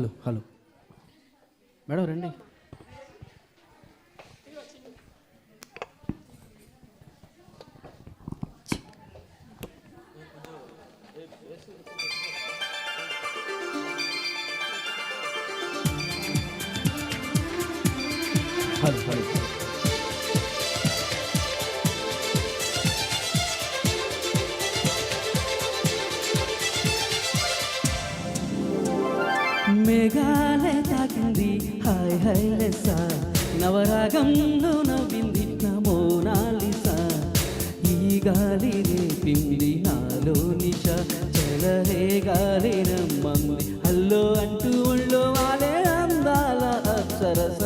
Hello hello madam రండి. Hello hello మేఘాలే తాకింది hi hi లెస్సా, నవరాగంలో నవ్వింది నా మోనాలిసా, ఈ గాలి రేపింది నాలో నిష, చలరే గాలి రమ్మంది హల్లో అంటూ ఒళ్ళో వాలే అందాల అప్సరస.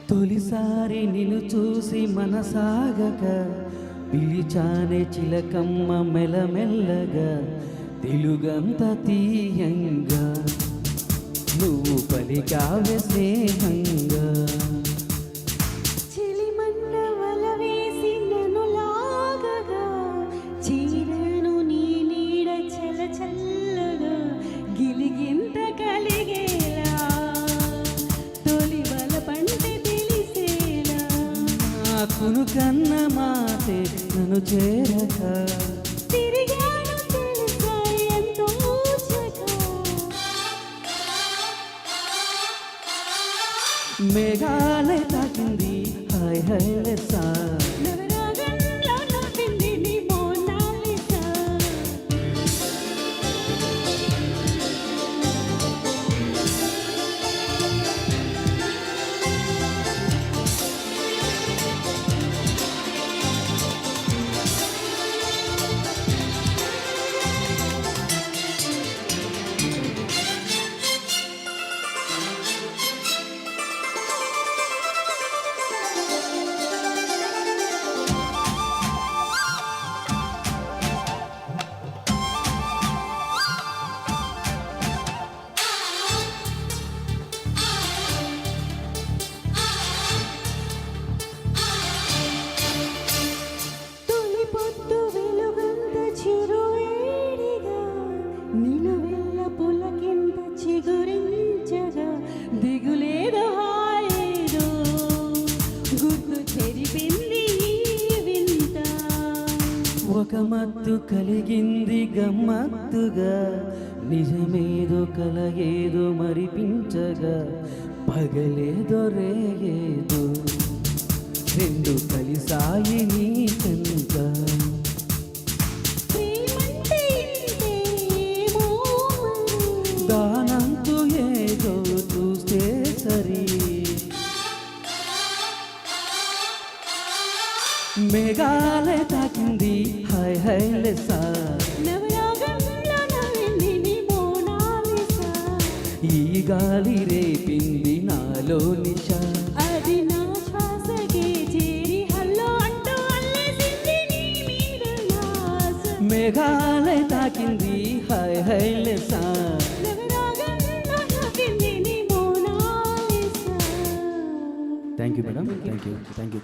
తొలిసారి నిన్ను చూసి మనసాగక, పిలిచానే చిలకమ్మ మెల్లమెల్లగా, తెలుగంత తీయంగా నువ్వు పలికావే స్నేహంగా. కును కన్న మాటే నన్ను చేరక, మేఘాలే తాకింది హాయ్ హై లెస్సా, దిగులేదో హాయేదో గుర్తు చెరిపింది వింత, ఒక మత్తు కలిగింది గమ్మత్తుగా, నిజమేదో కలగేదో మరిపించగా, పగలేదో రేగేదో రెండు కలిసాయి నీ చెంత. దానంతు ఏదో చూస్తే సరి, మేఘాలే తాకింది హాయ్ హై లెస్సా, ఈ గాలి రేపింది నాలో నిష, అది నా శ్వాసకే చేరి హల్లో అంటూ అల్లేసింది నీ మీద నాస. మేఘాలే తాకింది hi hi Lessa. Thank you madam, thank you.